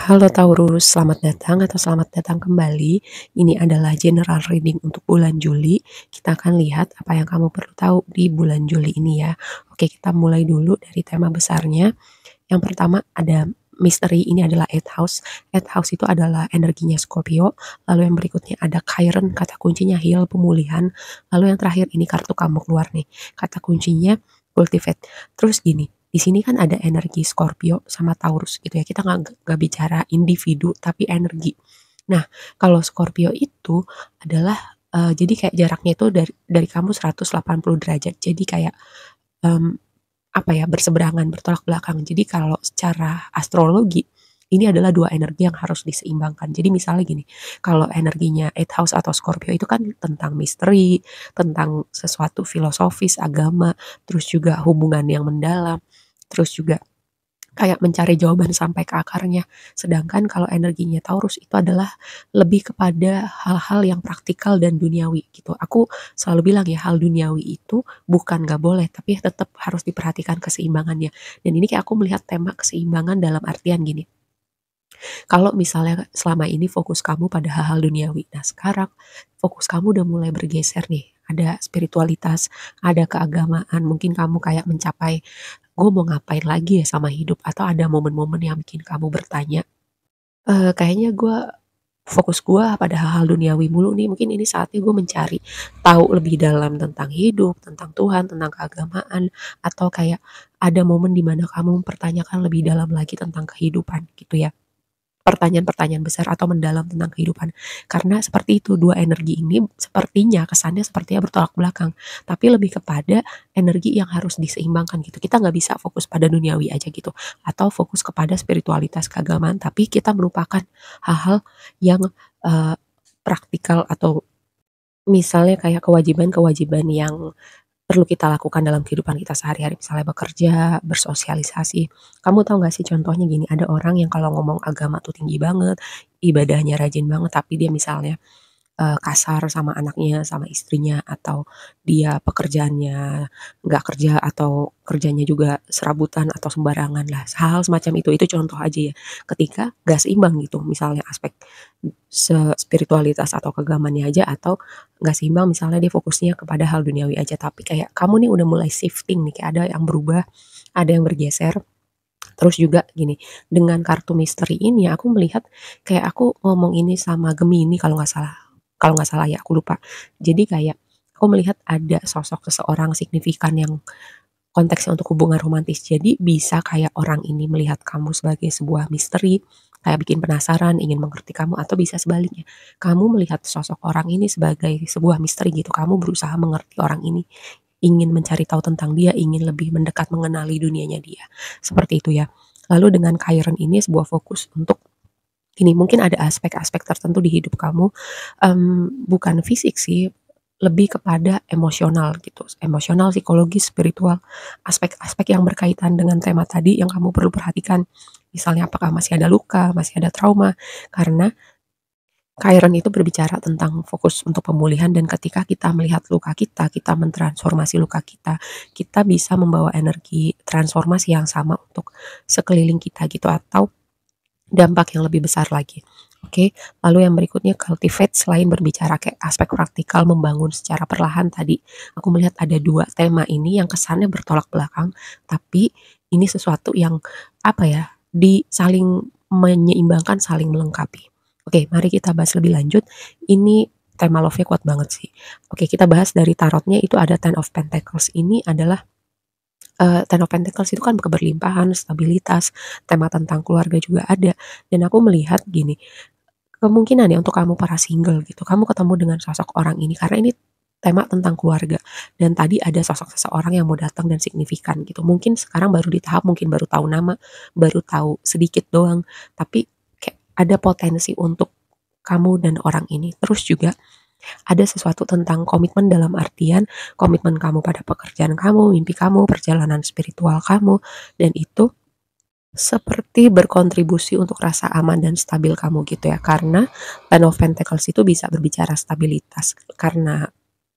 Halo Taurus, selamat datang atau selamat datang kembali. Ini adalah general reading untuk bulan Juli. Kita akan lihat apa yang kamu perlu tahu di bulan Juli ini ya. Oke, kita mulai dulu dari tema besarnya. Yang pertama ada misteri, ini adalah Eighth House. Eighth House itu adalah energinya Scorpio. Lalu yang berikutnya ada Chiron, kata kuncinya heal, pemulihan. Lalu yang terakhir ini kartu kamu keluar nih. Kata kuncinya cultivate. Terus gini, di sini kan ada energi Scorpio sama Taurus gitu ya. Kita nggak bicara individu tapi energi. Nah, kalau Scorpio itu adalah jadi kayak jaraknya itu dari kamu 180 derajat. Jadi kayak em, apa ya, berseberangan, bertolak belakang. Jadi kalau secara astrologi ini adalah dua energi yang harus diseimbangkan. Jadi misalnya gini, kalau energinya Eighth House atau Scorpio itu kan tentang misteri, tentang sesuatu filosofis, agama, terus juga hubungan yang mendalam, terus juga kayak mencari jawaban sampai ke akarnya. Sedangkan kalau energinya Taurus itu adalah lebih kepada hal-hal yang praktikal dan duniawi gitu. Aku selalu bilang ya, hal duniawi itu bukan gak boleh, tapi tetap harus diperhatikan keseimbangannya. Dan ini kayak aku melihat tema keseimbangan dalam artian gini. Kalau misalnya selama ini fokus kamu pada hal-hal duniawi, nah sekarang fokus kamu udah mulai bergeser nih. Ada spiritualitas, ada keagamaan, mungkin kamu kayak mencapai, gue mau ngapain lagi ya sama hidup, atau ada momen-momen yang bikin kamu bertanya, kayaknya fokus gue pada hal-hal duniawi mulu nih, mungkin ini saatnya gue mencari tahu lebih dalam tentang hidup, tentang Tuhan, tentang keagamaan, atau kayak ada momen di mana kamu mempertanyakan lebih dalam lagi tentang kehidupan gitu ya. Pertanyaan-pertanyaan besar atau mendalam tentang kehidupan. Karena seperti itu, dua energi ini sepertinya kesannya sepertinya bertolak belakang, tapi lebih kepada energi yang harus diseimbangkan gitu. Kita nggak bisa fokus pada duniawi aja gitu, atau fokus kepada spiritualitas keagamaan, tapi kita melupakan hal-hal yang eh, praktikal, atau misalnya kayak kewajiban-kewajiban yang perlu kita lakukan dalam kehidupan kita sehari-hari, misalnya bekerja, bersosialisasi. Kamu tahu nggak sih, contohnya gini, ada orang yang kalau ngomong agama tuh tinggi banget, ibadahnya rajin banget, tapi dia misalnya kasar sama anaknya, sama istrinya, atau dia pekerjaannya nggak kerja, atau kerjanya juga serabutan atau sembarangan lah. Hal semacam itu contoh aja ya. Ketika nggak seimbang gitu, misalnya aspek spiritualitas atau keagamannya aja, atau nggak seimbang misalnya dia fokusnya kepada hal duniawi aja, tapi kayak kamu nih udah mulai shifting nih, kayak ada yang berubah, ada yang bergeser. Terus juga gini, dengan kartu misteri ini aku melihat, kayak aku ngomong ini sama Gemini kalau nggak salah ya, aku lupa. Jadi kayak aku melihat ada sosok seseorang signifikan yang konteksnya untuk hubungan romantis. Jadi bisa kayak orang ini melihat kamu sebagai sebuah misteri, kayak bikin penasaran, ingin mengerti kamu, atau bisa sebaliknya. Kamu melihat sosok orang ini sebagai sebuah misteri gitu. Kamu berusaha mengerti orang ini, ingin mencari tahu tentang dia, ingin lebih mendekat mengenali dunianya dia. Seperti itu ya. Lalu dengan Chiron ini sebuah fokus untuk ini, mungkin ada aspek-aspek tertentu di hidup kamu, bukan fisik sih, lebih kepada emosional gitu, emosional, psikologis, spiritual, aspek-aspek yang berkaitan dengan tema tadi yang kamu perlu perhatikan. Misalnya apakah masih ada luka, masih ada trauma, karena Chiron itu berbicara tentang fokus untuk pemulihan, dan ketika kita melihat luka kita mentransformasi luka kita bisa membawa energi transformasi yang sama untuk sekeliling kita gitu, atau dampak yang lebih besar lagi. Oke, lalu yang berikutnya cultivate, selain berbicara kayak aspek praktikal membangun secara perlahan tadi, aku melihat ada dua tema ini yang kesannya bertolak belakang, tapi ini sesuatu yang apa ya, saling menyeimbangkan, saling melengkapi. Oke, mari kita bahas lebih lanjut. Ini tema love-nya kuat banget sih. Oke, kita bahas dari tarotnya, itu ada Ten of Pentacles. Ini adalah Ten of Pentacles itu kan keberlimpahan, stabilitas, tema tentang keluarga juga ada. Dan aku melihat gini, kemungkinan ya untuk kamu para single gitu, kamu ketemu dengan sosok orang ini karena ini tema tentang keluarga. Dan tadi ada sosok seseorang yang mau datang dan signifikan gitu. Mungkin sekarang baru di tahap, mungkin baru tahu nama, baru tahu sedikit doang, tapi kayak ada potensi untuk kamu dan orang ini. Terus juga ada sesuatu tentang komitmen dalam artian komitmen kamu pada pekerjaan kamu, mimpi kamu, perjalanan spiritual kamu, dan itu seperti berkontribusi untuk rasa aman dan stabil kamu gitu ya. Karena Ten of Pentacles itu bisa berbicara stabilitas, karena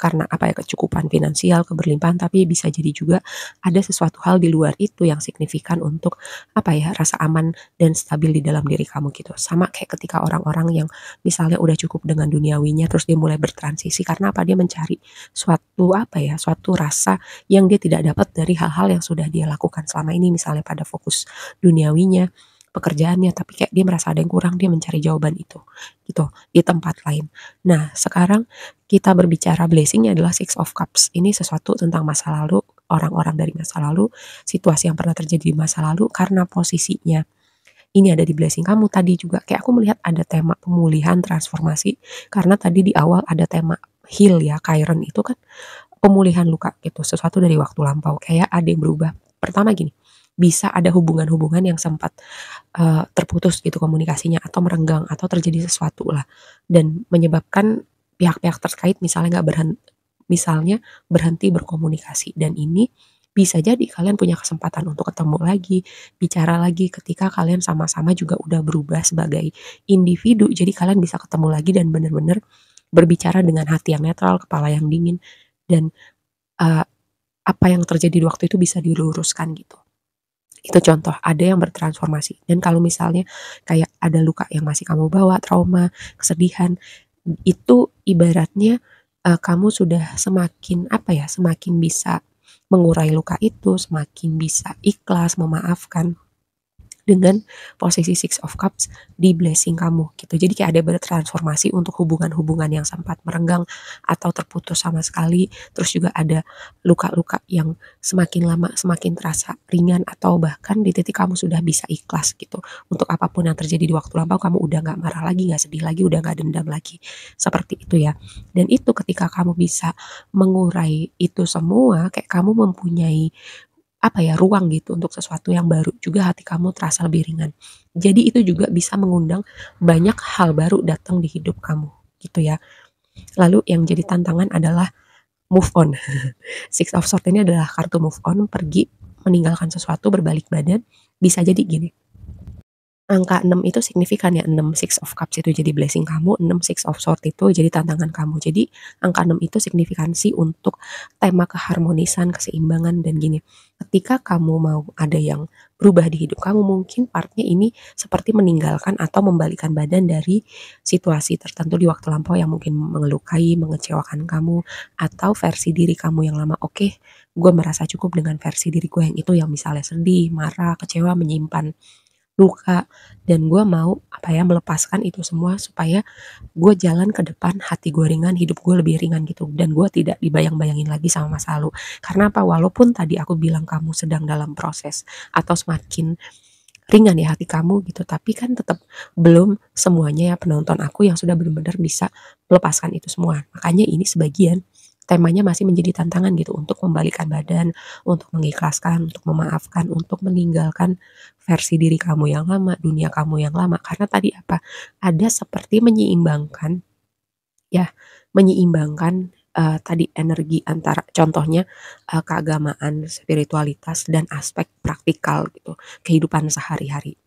karena apa ya, kecukupan finansial, keberlimpahan, tapi bisa jadi juga ada sesuatu hal di luar itu yang signifikan untuk apa ya, rasa aman dan stabil di dalam diri kamu gitu. Sama kayak ketika orang-orang yang misalnya udah cukup dengan duniawinya terus dia mulai bertransisi karena apa? Dia mencari suatu apa ya, suatu rasa yang dia tidak dapat dari hal-hal yang sudah dia lakukan selama ini, misalnya pada fokus duniawinya, pekerjaannya, tapi kayak dia merasa ada yang kurang, dia mencari jawaban itu, gitu, di tempat lain. Nah, sekarang kita berbicara blessing adalah Six of Cups. Ini sesuatu tentang masa lalu, orang-orang dari masa lalu, situasi yang pernah terjadi di masa lalu, karena posisinya ini ada di blessing kamu tadi juga. Kayak aku melihat ada tema pemulihan, transformasi, karena tadi di awal ada tema heal ya, Chiron itu kan pemulihan luka gitu, sesuatu dari waktu lampau, kayak ada yang berubah. Pertama gini, bisa ada hubungan-hubungan yang sempat terputus gitu komunikasinya atau merenggang atau terjadi sesuatu lah dan menyebabkan pihak-pihak terkait misalnya berhenti berkomunikasi dan ini bisa jadi kalian punya kesempatan untuk ketemu lagi, bicara lagi ketika kalian sama-sama juga udah berubah sebagai individu. Jadi kalian bisa ketemu lagi dan benar-benar berbicara dengan hati yang netral, kepala yang dingin dan uh, apa yang terjadi di waktu itu bisa diluruskan gitu. Itu contoh, ada yang bertransformasi. Dan kalau misalnya kayak ada luka yang masih kamu bawa, trauma, kesedihan, itu ibaratnya kamu sudah semakin apa ya, semakin bisa mengurai luka itu, semakin bisa ikhlas, memaafkan dengan posisi Six of Cups di blessing kamu gitu. Jadi kayak ada bertransformasi untuk hubungan-hubungan yang sempat merenggang atau terputus sama sekali. Terus juga ada luka-luka yang semakin lama semakin terasa ringan atau bahkan di titik kamu sudah bisa ikhlas gitu. Untuk apapun yang terjadi di waktu lampau kamu udah gak marah lagi, gak sedih lagi, udah gak dendam lagi. Seperti itu ya. Dan itu ketika kamu bisa mengurai itu semua, kayak kamu mempunyai apa ya, ruang gitu untuk sesuatu yang baru, juga hati kamu terasa lebih ringan. Jadi itu juga bisa mengundang banyak hal baru datang di hidup kamu, gitu ya. Lalu yang jadi tantangan adalah move on. Six of Swords ini adalah kartu move on, pergi, meninggalkan sesuatu, berbalik badan. Bisa jadi gini, angka 6 itu signifikan ya, 6 Six of Cups itu jadi blessing kamu, 6 Six of Swords itu jadi tantangan kamu. Jadi angka 6 itu signifikansi untuk tema keharmonisan, keseimbangan dan gini. Ketika kamu mau ada yang berubah di hidup kamu, mungkin partnya ini seperti meninggalkan atau membalikan badan dari situasi tertentu di waktu lampau yang mungkin mengelukai, mengecewakan kamu, atau versi diri kamu yang lama. Oke, gue merasa cukup dengan versi diri gue yang itu yang misalnya sedih, marah, kecewa, menyimpan luka dan gue mau apa ya melepaskan itu semua supaya gue jalan ke depan hati gue ringan hidup gue lebih ringan gitu dan gue tidak dibayang-bayangin lagi sama masa lalu karena apa walaupun tadi aku bilang kamu sedang dalam proses atau semakin ringan ya hati kamu gitu tapi kan tetap belum semuanya ya penonton aku yang sudah benar-benar bisa melepaskan itu semua makanya ini sebagian temanya masih menjadi tantangan gitu untuk membalikan badan, untuk mengikhlaskan, untuk memaafkan, untuk meninggalkan versi diri kamu yang lama, dunia kamu yang lama. Karena tadi apa? Ada seperti menyeimbangkan ya, menyeimbangkan tadi energi antara contohnya keagamaan, spiritualitas dan aspek praktikal gitu, kehidupan sehari-hari.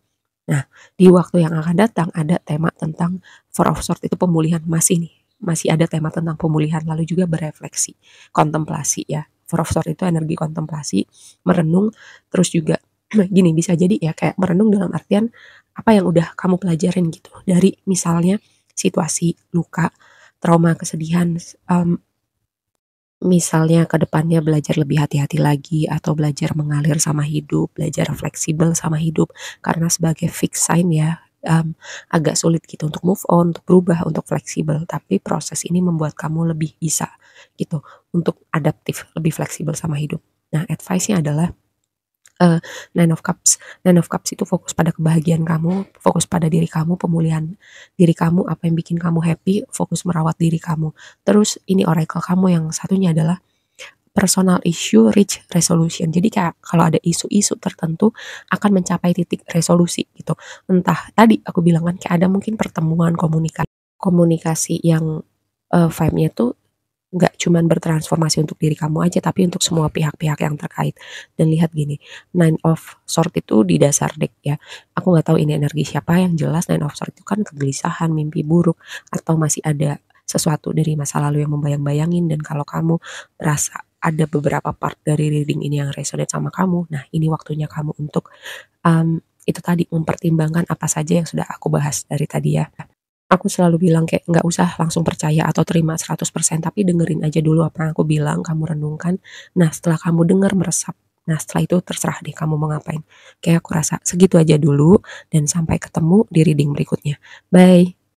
Nah, di waktu yang akan datang ada tema tentang Four of Swords itu pemulihan masih ada tema tentang pemulihan lalu juga berefleksi, kontemplasi ya. Four of Swords itu energi kontemplasi, merenung terus juga gini bisa jadi ya kayak merenung dalam artian apa yang udah kamu pelajarin gitu dari misalnya situasi luka, trauma, kesedihan misalnya ke depannya belajar lebih hati-hati lagi atau belajar mengalir sama hidup, belajar fleksibel sama hidup karena sebagai fixed sign ya agak sulit gitu untuk move on, untuk berubah, untuk fleksibel. Tapi proses ini membuat kamu lebih bisa gitu untuk adaptif, lebih fleksibel sama hidup. Nah, advice-nya adalah Nine of Cups. Nine of Cups itu fokus pada kebahagiaan kamu, fokus pada diri kamu, pemulihan diri kamu, apa yang bikin kamu happy, fokus merawat diri kamu. Terus ini oracle kamu yang satunya adalah personal issue reach resolution. Jadi kayak kalau ada isu-isu tertentu akan mencapai titik resolusi gitu. Entah tadi aku bilang kan kayak ada mungkin pertemuan komunikasi yang vibe-nya tuh nggak cuman bertransformasi untuk diri kamu aja tapi untuk semua pihak-pihak yang terkait dan lihat gini Nine of Swords itu di dasar deck ya aku nggak tahu ini energi siapa yang jelas Nine of Swords itu kan kegelisahan mimpi buruk atau masih ada sesuatu dari masa lalu yang membayang-bayangin, dan kalau kamu merasa ada beberapa part dari reading ini yang resonate sama kamu, nah ini waktunya kamu untuk, itu tadi, mempertimbangkan apa saja yang sudah aku bahas dari tadi ya. Aku selalu bilang kayak nggak usah langsung percaya atau terima 100%, tapi dengerin aja dulu apa yang aku bilang, kamu renungkan. Nah, setelah kamu denger, meresap, nah setelah itu terserah deh kamu mau ngapain. Kayak aku rasa segitu aja dulu, dan sampai ketemu di reading berikutnya. Bye.